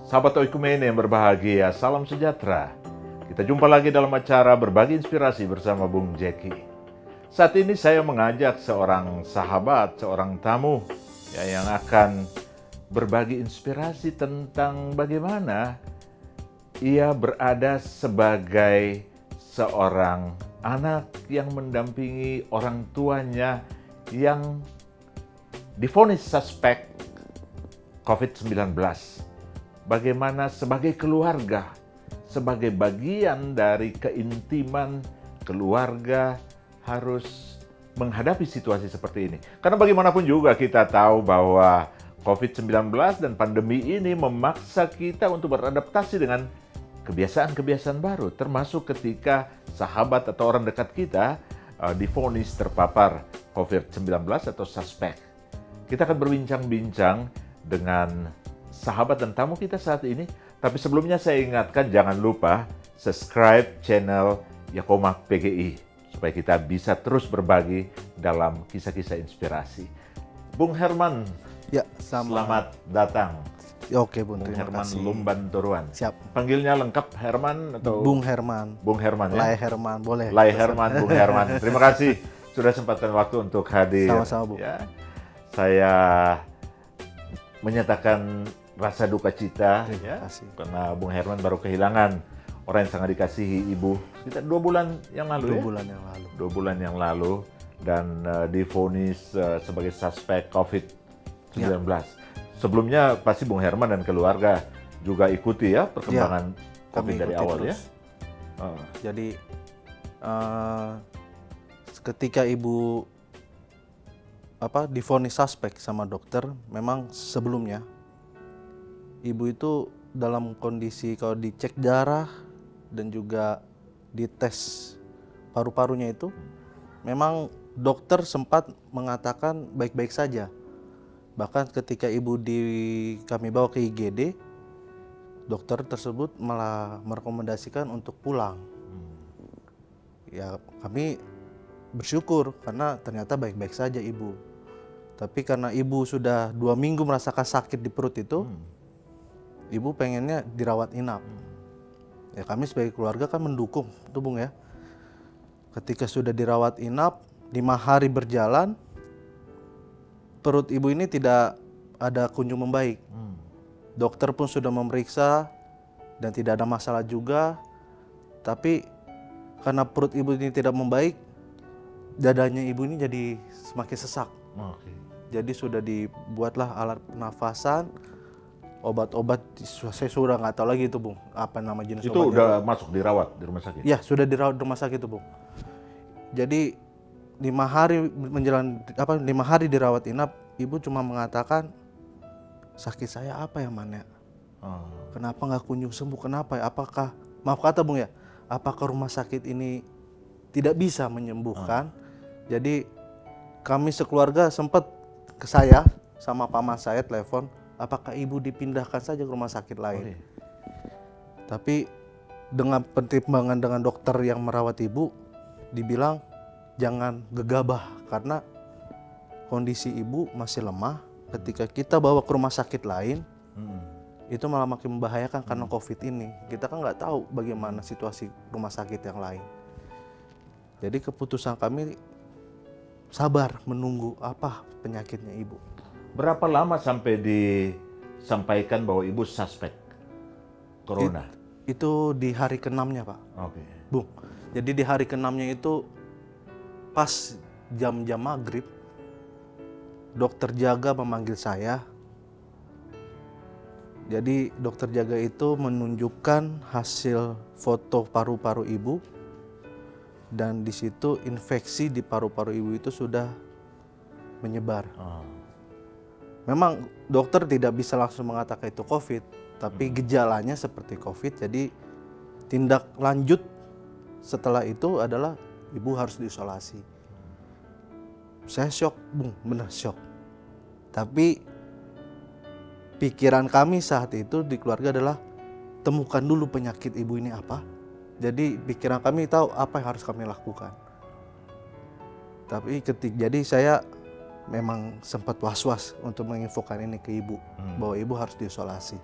Sahabat Oikumene yang berbahagia, salam sejahtera. Kita jumpa lagi dalam acara Berbagi Inspirasi bersama Bung Jeki. Saat ini saya mengajak seorang sahabat, seorang tamu yang akan berbagi inspirasi tentang bagaimana ia berada sebagai seorang anak yang mendampingi orang tuanya yang divonis suspek COVID-19. Bagaimana sebagai keluarga, sebagai bagian dari keintiman keluarga harus menghadapi situasi seperti ini. Karena bagaimanapun juga kita tahu bahwa COVID-19 dan pandemi ini memaksa kita untuk beradaptasi dengan kebiasaan-kebiasaan baru, termasuk ketika sahabat atau orang dekat kita divonis terpapar COVID-19 atau suspek. Kita akan berbincang-bincang dengan sahabat dan tamu kita saat ini. Tapi sebelumnya saya ingatkan jangan lupa subscribe channel Yakomak PGI supaya kita bisa terus berbagi dalam kisah-kisah inspirasi. Bung Herman, ya, selamat datang. Ya, oke Bung, Bung terima Herman kasih. Lumban Turuan. Siap. Panggilnya lengkap Herman atau Bung Herman. Bung Herman ya? Lai Herman, boleh. Lai Herman, Bung Herman. Terima kasih sudah sempatkan waktu untuk hadir. Sama-sama, Bu. Ya. Saya menyatakan rasa duka cita ya, karena Bung Herman baru kehilangan orang yang sangat dikasihi ibu sekitar 2 bulan yang lalu. 2 bulan yang lalu. 2 bulan yang lalu dan divonis sebagai suspek COVID-19. Ya. Sebelumnya pasti Bung Herman dan keluarga juga ikuti ya perkembangan COVID dari awal terus. ya. Jadi ketika ibu divonis suspek sama dokter, memang sebelumnya ibu itu dalam kondisi kalau dicek darah dan juga dites paru-parunya itu, memang dokter sempat mengatakan baik-baik saja. Bahkan ketika ibu kami bawa ke IGD, dokter tersebut malah merekomendasikan untuk pulang. Ya, kami bersyukur karena ternyata baik-baik saja ibu. Tapi karena ibu sudah 2 minggu merasakan sakit di perut itu, ibu pengennya dirawat inap. Ya, kami sebagai keluarga kan mendukung, tuh Bung ya. Ketika sudah dirawat inap, 5 hari berjalan, perut ibu ini tidak ada kunjung membaik. Dokter pun sudah memeriksa dan tidak ada masalah juga. Tapi karena perut ibu ini tidak membaik, dadanya ibu ini jadi semakin sesak. Jadi sudah dibuatlah alat pernafasan, obat-obat, saya sudah nggak tahu lagi itu Bung, apa nama jenis itu obatnya. udah masuk dirawat di rumah sakit? Ya, sudah dirawat di rumah sakit itu Bung. Jadi 5 hari 5 hari dirawat inap, ibu cuma mengatakan, sakit saya apa ya Man ya? Kenapa nggak kunjung sembuh? Kenapa ya? Apakah, maaf kata Bung ya, apakah rumah sakit ini tidak bisa menyembuhkan? Jadi kami sekeluarga sempat ke saya sama paman saya telepon, apakah ibu dipindahkan saja ke rumah sakit lain? Tapi dengan pertimbangan dengan dokter yang merawat ibu, dibilang jangan gegabah karena kondisi ibu masih lemah. Ketika kita bawa ke rumah sakit lain, itu malah makin membahayakan karena COVID ini. Kita kan nggak tahu bagaimana situasi rumah sakit yang lain. Jadi keputusan kami sabar menunggu apa penyakitnya ibu. Berapa lama sampai disampaikan bahwa ibu suspek corona? Itu di hari ke-6-nya Pak. Bung. Jadi di hari ke-6-nya itu pas jam-jam maghrib, dokter jaga memanggil saya. Jadi dokter jaga itu menunjukkan hasil foto paru-paru ibu, dan di situ infeksi di paru-paru ibu itu sudah menyebar. Memang dokter tidak bisa langsung mengatakan itu COVID, tapi gejalanya seperti COVID. Jadi tindak lanjut setelah itu adalah ibu harus diisolasi. Saya shock Bung, benar shock. Tapi pikiran kami saat itu di keluarga adalah temukan dulu penyakit ibu ini apa. Jadi pikiran kami tahu apa yang harus kami lakukan. Tapi jadi saya memang sempat was-was untuk menginfokan ini ke ibu, bahwa ibu harus diisolasi.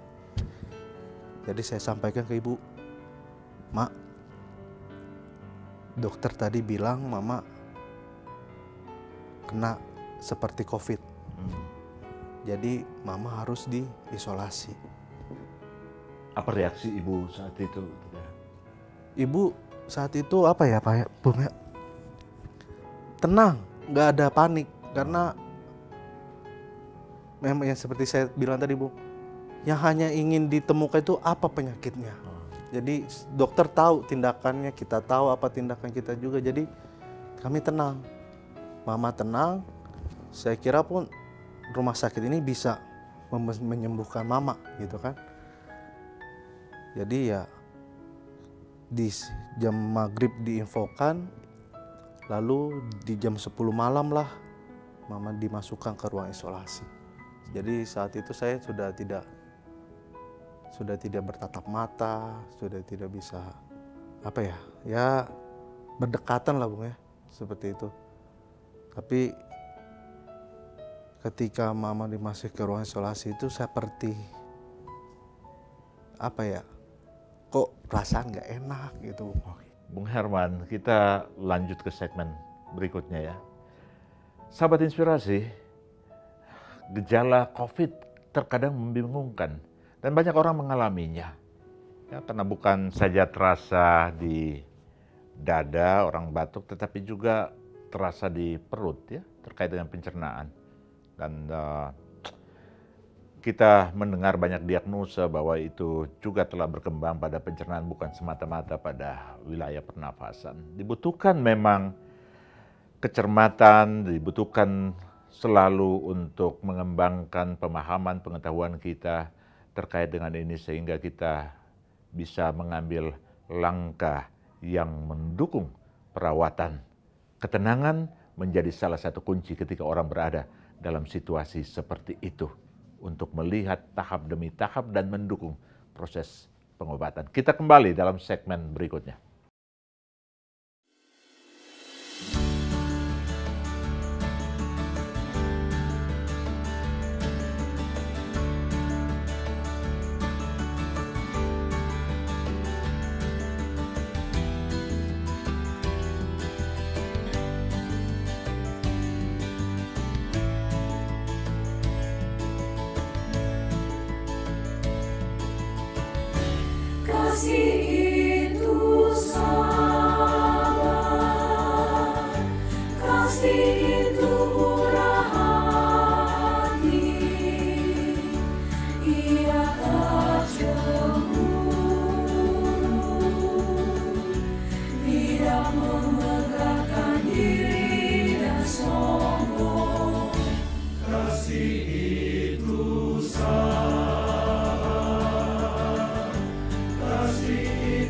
Jadi saya sampaikan ke ibu, Mak, dokter tadi bilang mama kena seperti COVID. Jadi mama harus diisolasi. Apa reaksi ibu saat itu? Ibu saat itu apa ya Pak Bung ya? Tenang, nggak ada panik karena memang yang seperti saya bilang tadi Bu, yang hanya ingin ditemukan itu apa penyakitnya. Jadi dokter tahu tindakannya, kita tahu apa tindakan kita juga. Jadi kami tenang, mama tenang. Saya kira pun rumah sakit ini bisa menyembuhkan mama gitu kan. Jadi ya di jam maghrib diinfokan, lalu di jam 10 malam lah mama dimasukkan ke ruang isolasi. Jadi saat itu saya sudah tidak bertatap mata, sudah tidak bisa ya berdekatan lah Bung ya, seperti itu. Tapi ketika mama dimasuk ke ruang isolasi itu seperti kok perasaan nggak enak gitu. Bung Herman, kita lanjut ke segmen berikutnya ya. Sahabat Inspirasi, gejala COVID terkadang membingungkan dan banyak orang mengalaminya. Ya, karena bukan saja terasa di dada orang batuk, tetapi juga terasa di perut ya, terkait dengan pencernaan. Dan kita mendengar banyak diagnosa bahwa itu juga telah berkembang pada pencernaan, bukan semata-mata pada wilayah pernafasan. Dibutuhkan memang kecermatan, dibutuhkan selalu untuk mengembangkan pemahaman pengetahuan kita terkait dengan ini sehingga kita bisa mengambil langkah yang mendukung perawatan. Ketenangan menjadi salah satu kunci ketika orang berada dalam situasi seperti itu untuk melihat tahap demi tahap dan mendukung proses pengobatan. Kita kembali dalam segmen berikutnya. Kasih itu sabar, kasih itu murah hati, ia tak cemburu, tidak memegahkan diri dan sombong. Kasih itu sabar, kasih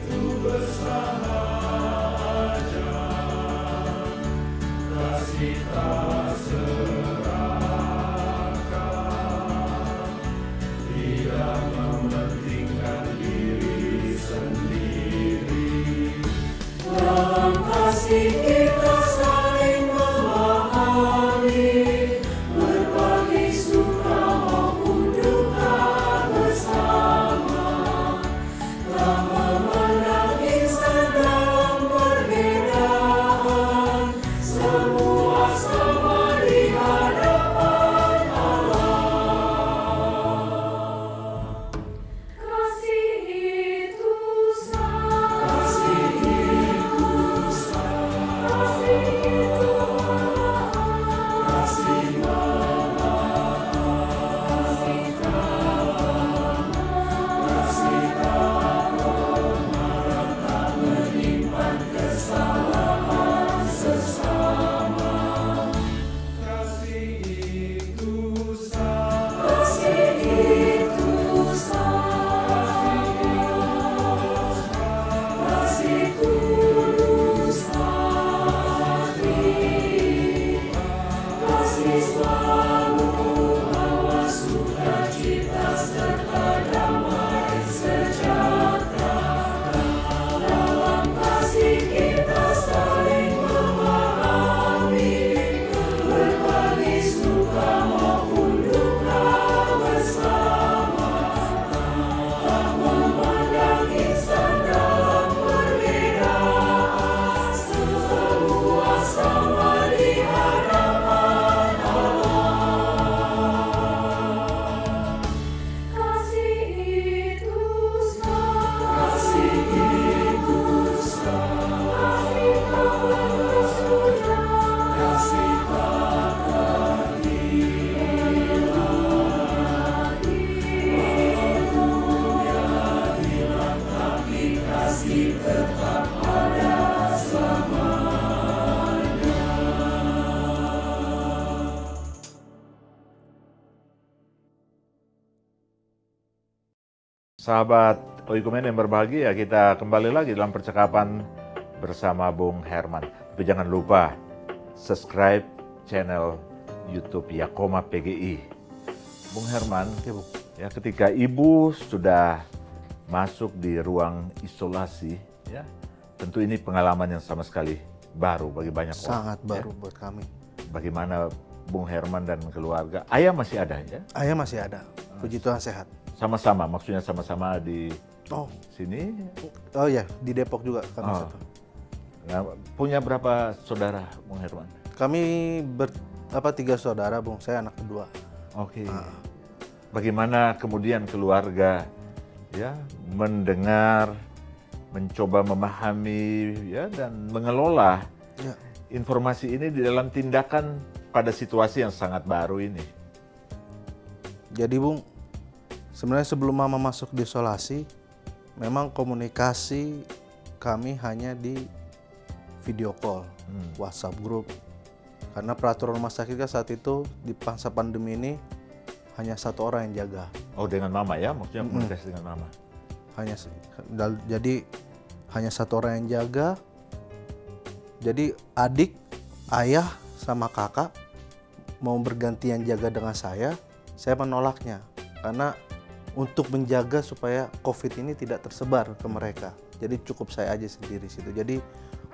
Sahabat Oikomen yang berbahagia, kita kembali lagi dalam percakapan bersama Bung Herman. Tapi jangan lupa subscribe channel YouTube Yakoma PGI. Bung Herman, ya ketika ibu sudah masuk di ruang isolasi, ya tentu ini pengalaman yang sama sekali baru bagi banyak orang. Sangat baru buat kami. Bagaimana Bung Herman dan keluarga? Ayah masih ada ya? Ayah masih ada, puji Tuhan sehat. Sama-sama, maksudnya sama-sama di sini? Oh ya, di Depok juga kami satu. Nah, punya berapa saudara, Bung Herman? Kami 3 saudara, Bung. Saya anak kedua. Oke. Bagaimana kemudian keluarga ya mendengar, mencoba memahami ya dan mengelola informasi ini di dalam tindakan pada situasi yang sangat baru ini? Jadi, Bung, sebenarnya sebelum Mama masuk di isolasi, memang komunikasi kami hanya di video call, WhatsApp group. Karena peraturan rumah sakit kan saat itu di masa pandemi ini hanya 1 orang yang jaga. Oh, dengan Mama ya? Maksudnya komunikasi dengan Mama? Jadi hanya 1 orang yang jaga. Jadi adik, ayah, sama kakak mau bergantian jaga dengan saya menolaknya. Karena untuk menjaga supaya COVID ini tidak tersebar ke mereka. Jadi cukup saya aja sendiri situ. Jadi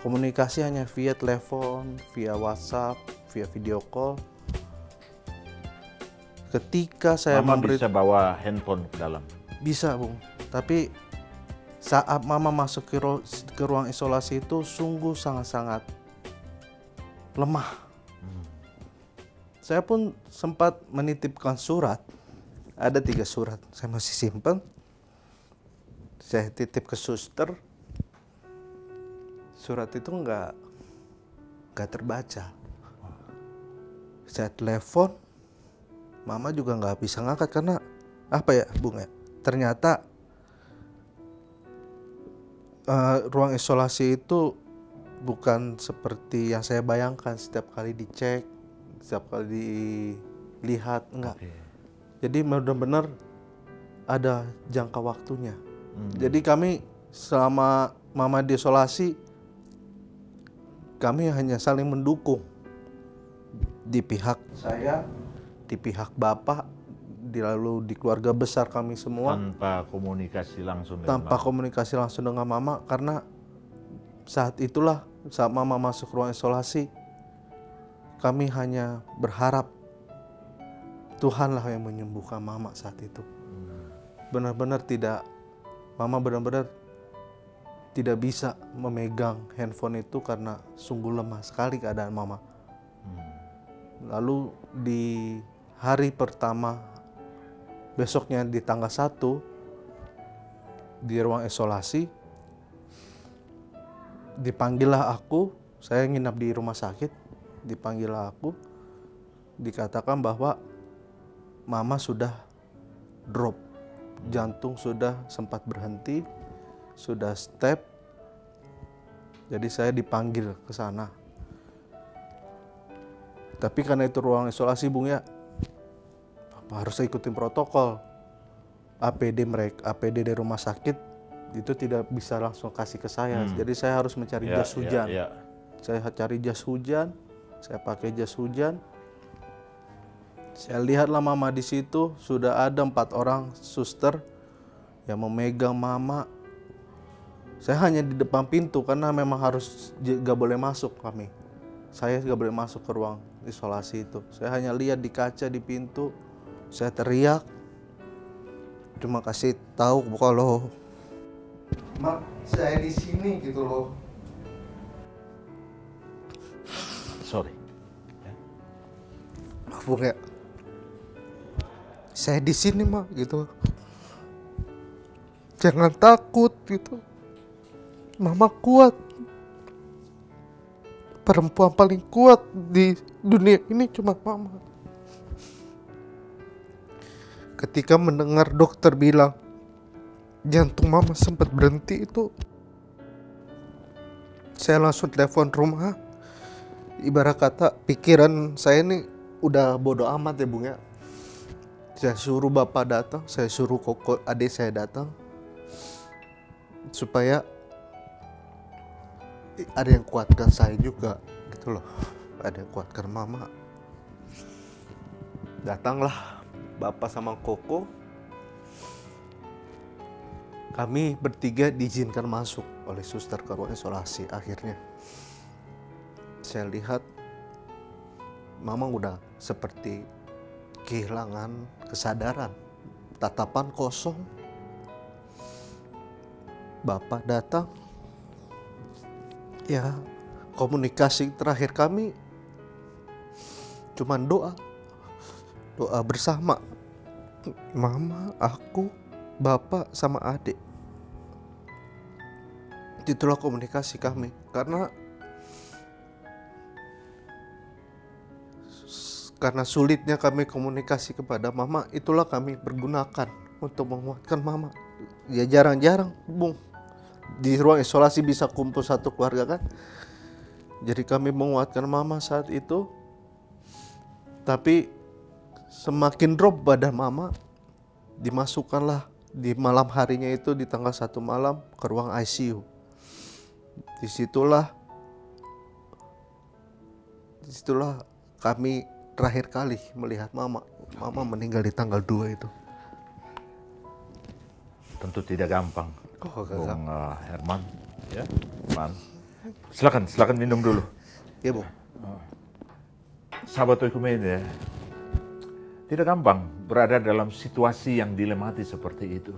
komunikasi hanya via telepon, via WhatsApp, via video call. Ketika saya Mama bisa bawa handphone ke dalam? Bisa, Bung. Tapi saat Mama masuk ke ruang isolasi itu sungguh sangat-sangat lemah. Saya pun sempat menitipkan surat. Ada 3 surat, saya masih simpan. Saya titip ke suster. Surat itu nggak terbaca. Saya telepon, Mama juga nggak bisa ngangkat karena apa ya, Bung ya? Ternyata ruang isolasi itu bukan seperti yang saya bayangkan. Setiap kali dicek, setiap kali dilihat, enggak. Jadi benar-benar ada jangka waktunya. Jadi kami selama Mama diisolasi, kami hanya saling mendukung. Di pihak saya, di pihak Bapak, lalu di keluarga besar kami semua. Tanpa komunikasi langsung dengan Mama. Karena saat itulah, saat Mama masuk ruang isolasi, kami hanya berharap Tuhanlah yang menyembuhkan Mama saat itu. Mama benar-benar tidak bisa memegang handphone itu karena sungguh lemah sekali keadaan Mama. Lalu di hari pertama, besoknya di tanggal 1, di ruang isolasi, dipanggillah aku, saya nginap di rumah sakit, dipanggillah aku, dikatakan bahwa Mama sudah drop, jantung sudah sempat berhenti, sudah step. Jadi saya dipanggil ke sana. Tapi karena itu ruang isolasi, Bung ya, harus ikutin protokol. APD dari rumah sakit itu tidak bisa langsung kasih ke saya. Jadi saya harus mencari jas hujan. Saya cari jas hujan, saya pakai jas hujan. Saya lihatlah Mama di situ, sudah ada 4 orang suster yang memegang Mama. Saya hanya di depan pintu karena memang gak boleh masuk kami. Saya gak boleh masuk ke ruang isolasi itu. Saya hanya lihat di kaca di pintu, saya teriak. Cuma kasih tahu kalau Mak, saya di sini gitu loh. Sorry. Maaf, Bung ya. Saya di sini, Mak, gitu. Jangan takut gitu. Mama kuat. Perempuan paling kuat di dunia ini cuma Mama. Ketika mendengar dokter bilang jantung Mama sempat berhenti itu, saya langsung telepon rumah. Ibarat kata pikiran saya ini udah bodo amat ya, Bung ya. Saya suruh bapak datang, saya suruh koko adik saya datang, supaya ada yang kuatkan saya juga, gitu loh. Ada yang kuatkan mama. Datanglah bapak sama koko. Kami bertiga diizinkan masuk oleh suster ke ruang isolasi. Akhirnya saya lihat mama udah seperti kehilangan kesadaran, tatapan kosong. Bapak datang, ya komunikasi terakhir kami cuman doa bersama, mama, aku, bapak sama adik. Itulah komunikasi kami, karena sulitnya kami komunikasi kepada mama, itulah kami pergunakan untuk menguatkan mama. Ya jarang-jarang, Bung, di ruang isolasi bisa kumpul satu keluarga kan. Jadi kami menguatkan mama saat itu. Tapi semakin drop badan mama, dimasukkanlah di malam harinya itu, di tanggal 1 malam ke ruang ICU. Disitulah kami terakhir kali melihat mama. Mama meninggal di tanggal 2 itu. Tentu tidak gampang, Oh, Bung Herman. Ya, Man. Silakan minum dulu. Ya, Bu. Sahabat Oikumene, ya, tidak gampang berada dalam situasi yang dilematis seperti itu.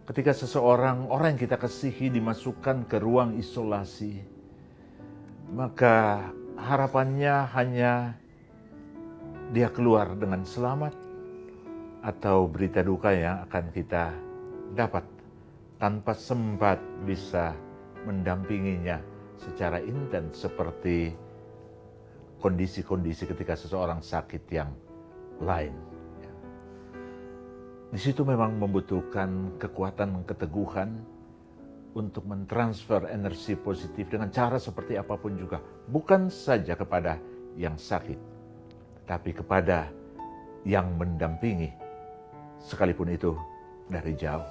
Ketika orang yang kita kasihi dimasukkan ke ruang isolasi, maka harapannya hanya dia keluar dengan selamat, atau berita duka yang akan kita dapat tanpa sempat bisa mendampinginya secara intens seperti kondisi-kondisi ketika seseorang sakit yang lain. Di situ memang membutuhkan kekuatan, keteguhan untuk mentransfer energi positif dengan cara seperti apapun juga. Bukan saja kepada yang sakit, tapi kepada yang mendampingi, sekalipun itu dari jauh.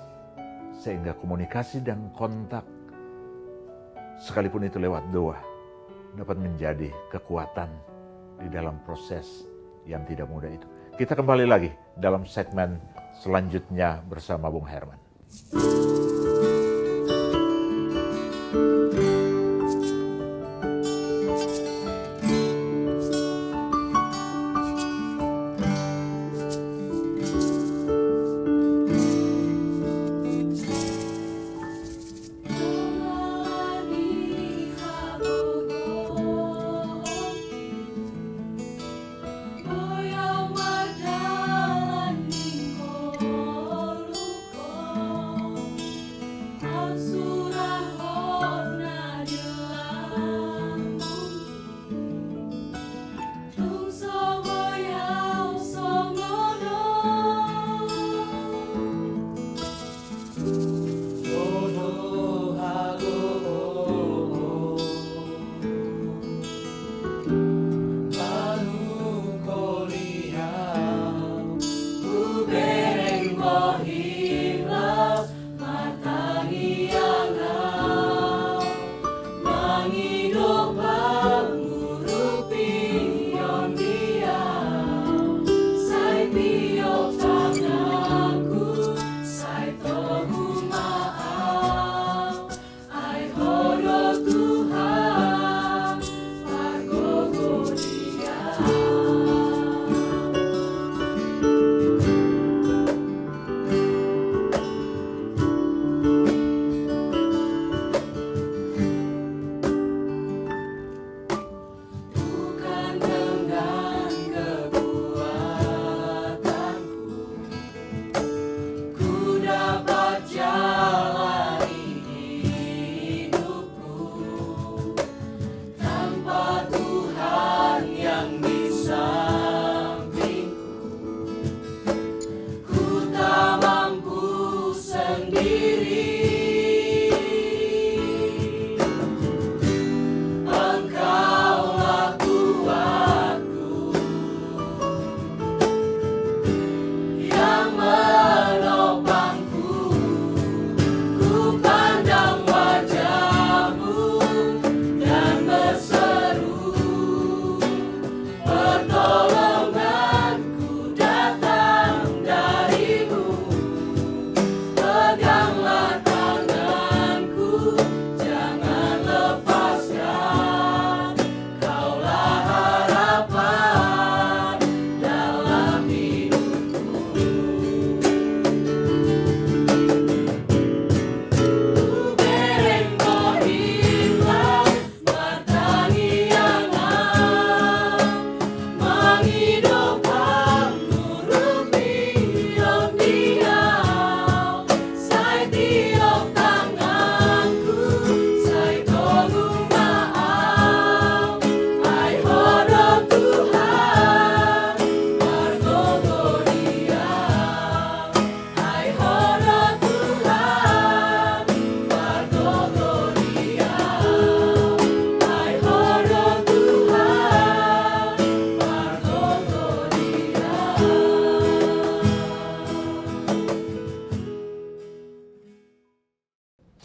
Sehingga komunikasi dan kontak, sekalipun itu lewat doa, dapat menjadi kekuatan di dalam proses yang tidak mudah itu. Kita kembali lagi dalam segmen selanjutnya bersama Bung Herman.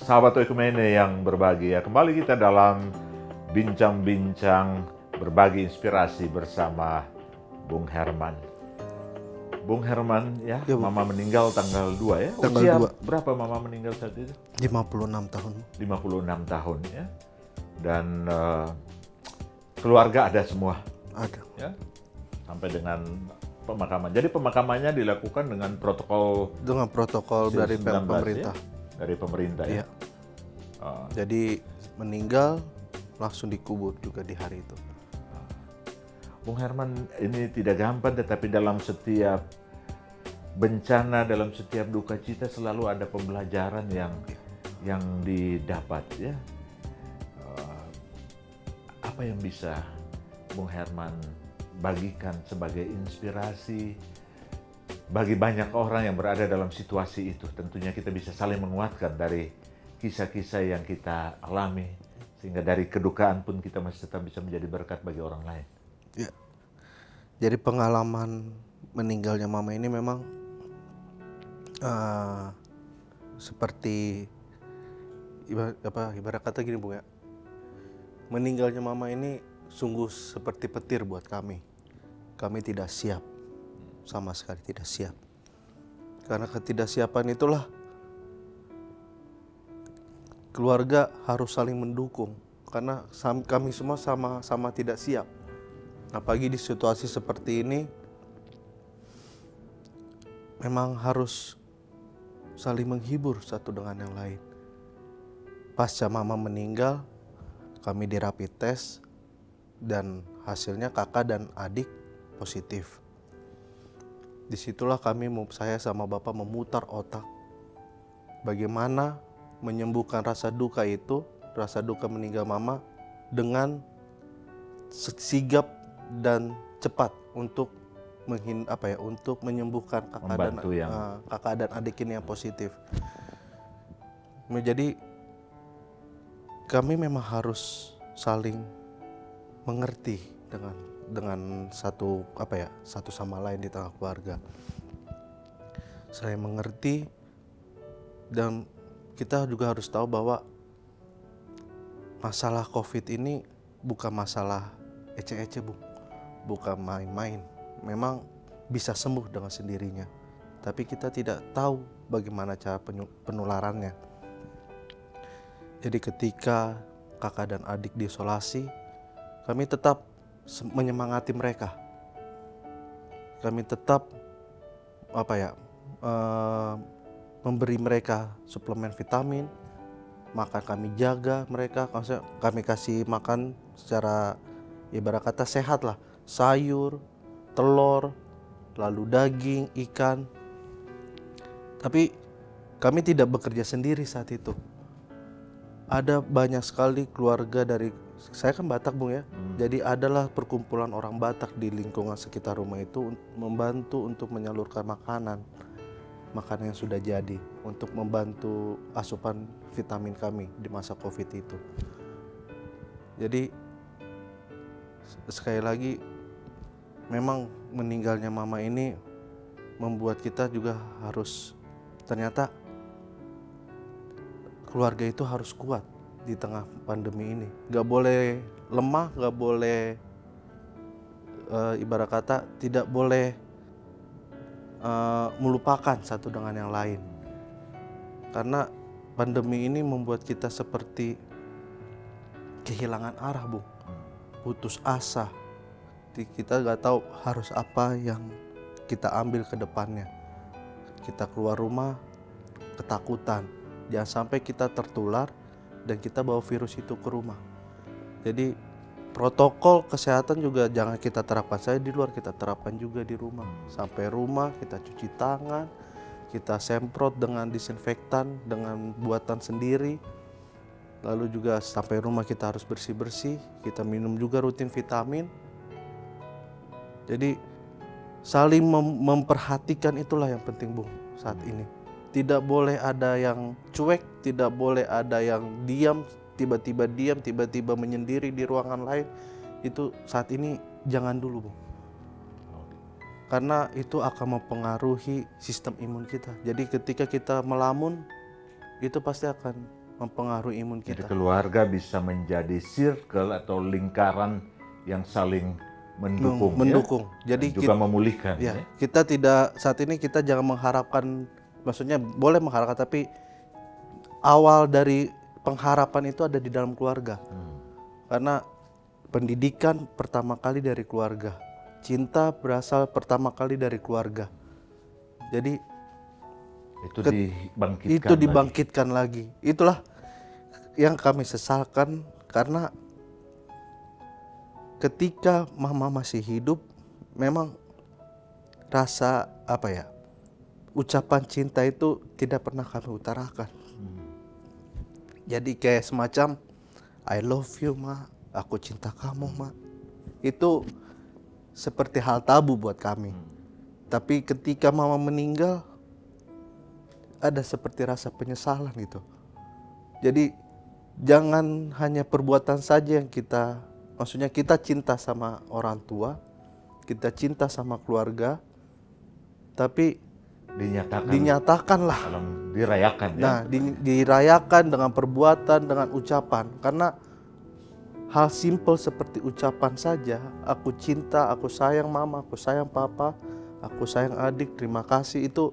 Sahabat Oikumene yang berbahagia, kembali kita dalam bincang-bincang berbagi inspirasi bersama Bung Herman. Bung Herman ya, Ya, Bung. Mama meninggal tanggal 2 ya. Tanggal Usia 2. berapa Mama meninggal saat itu? 56 tahun. 56 tahun ya. Dan keluarga ada semua Ada. ya. Sampai dengan pemakaman. Jadi pemakamannya dilakukan dengan protokol Dengan protokol dari 19 pemerintah. ya? Dari pemerintah ya. Iya. Jadi meninggal langsung dikubur juga di hari itu. Bung Herman, ini tidak gampang, tetapi dalam setiap bencana, dalam setiap duka cita selalu ada pembelajaran yang didapat ya. Apa yang bisa Bung Herman bagikan sebagai inspirasi bagi banyak orang yang berada dalam situasi itu? Tentunya kita bisa saling menguatkan dari kisah-kisah yang kita alami, sehingga dari kedukaan pun kita masih tetap bisa menjadi berkat bagi orang lain. Ya. Jadi pengalaman meninggalnya mama ini memang seperti ibarat kata gini, Bung ya. Meninggalnya mama ini sungguh seperti petir buat kami. Kami tidak siap, sama sekali tidak siap. Karena ketidaksiapan itulah keluarga harus saling mendukung. Karena kami semua sama-sama tidak siap. Apalagi di situasi seperti ini, memang harus saling menghibur satu dengan yang lain. Pasca mama meninggal, kami di rapid test dan hasilnya kakak dan adik positif. Disitulah saya sama bapak memutar otak bagaimana menyembuhkan rasa duka itu, rasa duka meninggal mama dengan sigap dan cepat untuk untuk menyembuhkan kakak dan adik ini yang positif. Jadi kami memang harus saling mengerti dengan satu sama lain di tengah keluarga. Saling mengerti, dan kita juga harus tahu bahwa masalah COVID ini bukan masalah ece-ece, Bung. Bukan main-main. Memang bisa sembuh dengan sendirinya. Tapi kita tidak tahu bagaimana cara penularannya. Jadi ketika kakak dan adik diisolasi, kami tetap menyemangati mereka. Kami tetap memberi mereka suplemen vitamin, makan kami jaga mereka, kami kasih makan secara ibarat kata sehat lah, sayur, telur, lalu daging, ikan. Tapi kami tidak bekerja sendiri saat itu. Ada banyak sekali keluarga saya kan Batak, Bung ya. Jadi adalah perkumpulan orang Batak di lingkungan sekitar rumah itu membantu untuk menyalurkan makanan yang sudah jadi untuk membantu asupan vitamin kami di masa COVID itu. Jadi sekali lagi memang meninggalnya mama ini membuat kita juga harus, ternyata keluarga itu harus kuat di tengah pandemi ini. Gak boleh lemah, gak boleh ibarat kata tidak boleh melupakan satu dengan yang lain. Karena pandemi ini membuat kita seperti kehilangan arah, Bung. Putus asa. Kita gak tahu harus apa yang kita ambil ke depannya. Kita keluar rumah ketakutan. Jangan sampai kita tertular dan kita bawa virus itu ke rumah. Jadi protokol kesehatan juga jangan kita terapkan saja di luar, kita terapkan juga di rumah. Sampai rumah kita cuci tangan, kita semprot dengan disinfektan dengan buatan sendiri. Lalu juga sampai rumah kita harus bersih-bersih, kita minum juga rutin vitamin. Jadi saling memperhatikan itulah yang penting, Bung, saat ini. Tidak boleh ada yang cuek, tidak boleh ada yang diam, tiba-tiba menyendiri di ruangan lain. Itu saat ini jangan dulu, Bung. Karena itu akan mempengaruhi sistem imun kita. Jadi ketika kita melamun, itu pasti akan mempengaruhi imun Jadi kita. keluarga bisa menjadi circle atau lingkaran yang saling mendukung, Mendukung. ya? Jadi Dan juga memulihkan. ya, Ya? kita tidak, saat ini kita jangan mengharapkan, maksudnya boleh mengharapkan, tapi awal dari pengharapan itu ada di dalam keluarga. Karena pendidikan pertama kali dari keluarga. Cinta berasal pertama kali dari keluarga. Jadi Itu dibangkitkan. itu dibangkitkan lagi. Itulah yang kami sesalkan, karena ketika mama masih hidup, memang rasa ucapan cinta itu tidak pernah kami utarakan. Jadi kayak semacam I love you ma, aku cinta kamu ma. Itu seperti hal tabu buat kami. Tapi ketika mama meninggal, ada seperti rasa penyesalan gitu. Jadi jangan hanya perbuatan saja yang kita, maksudnya kita cinta sama orang tua, kita cinta sama keluarga, tapi dinyatakanlah. Dirayakan, ya. Nah, dirayakan dengan perbuatan, dengan ucapan. Karena hal simpel seperti ucapan saja, aku cinta, aku sayang mama, aku sayang papa, aku sayang adik, terima kasih, itu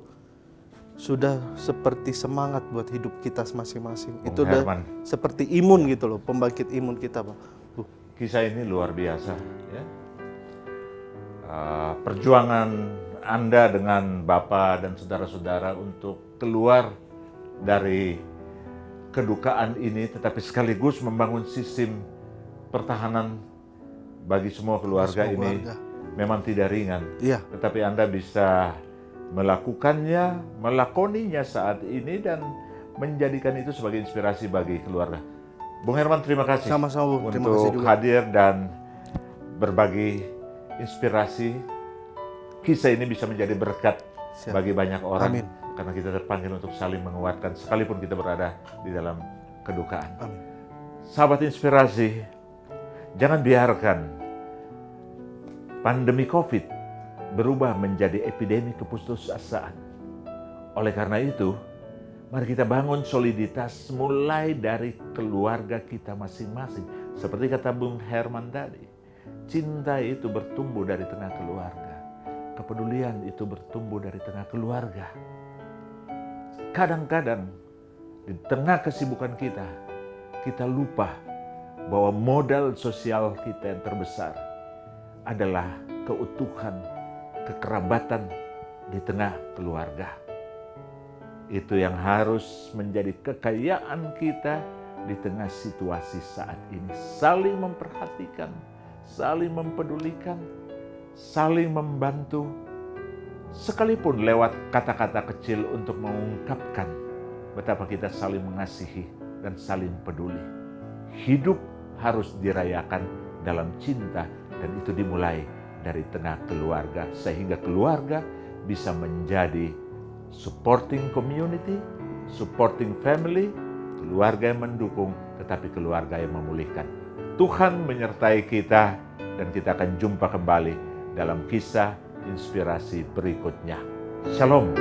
sudah seperti semangat buat hidup kita masing-masing. Bung Itu udah Herman, seperti imun gitu loh, pembangkit imun kita, Pak. kisah ini luar biasa, ya. Perjuangan Anda dengan Bapak dan saudara-saudara untuk keluar dari kedukaan ini, tetapi sekaligus membangun sistem pertahanan bagi semua keluarga Semua ini keluarga. memang tidak ringan. Iya, Tetapi Anda bisa melakukannya, melakoninya saat ini dan menjadikan itu sebagai inspirasi bagi keluarga. Bung Herman, terima kasih sama-sama, Bu. Terima kasih untuk juga. hadir dan berbagi inspirasi. Kisah ini bisa menjadi berkat Siap. bagi banyak orang. Amin. Karena kita terpanggil untuk saling menguatkan sekalipun kita berada di dalam kedukaan. Amin. Sahabat inspirasi, jangan biarkan pandemi COVID berubah menjadi epidemi keputusasaan. Oleh karena itu, mari kita bangun soliditas mulai dari keluarga kita masing-masing. Seperti kata Bung Herman tadi, cinta itu bertumbuh dari tengah keluarga. Kepedulian itu bertumbuh dari tengah keluarga. Kadang-kadang di tengah kesibukan kita lupa bahwa modal sosial kita yang terbesar adalah keutuhan, kekerabatan di tengah keluarga. Itu yang harus menjadi kekayaan kita di tengah situasi saat ini. Saling memperhatikan, saling mempedulikan, saling membantu, sekalipun lewat kata-kata kecil untuk mengungkapkan betapa kita saling mengasihi dan saling peduli. Hidup harus dirayakan dalam cinta, dan itu dimulai dari tengah keluarga, sehingga keluarga bisa menjadi supporting community, supporting family, keluarga yang mendukung, tetapi keluarga yang memulihkan. Tuhan menyertai kita, dan kita akan jumpa kembali dalam kisah inspirasi berikutnya. Shalom.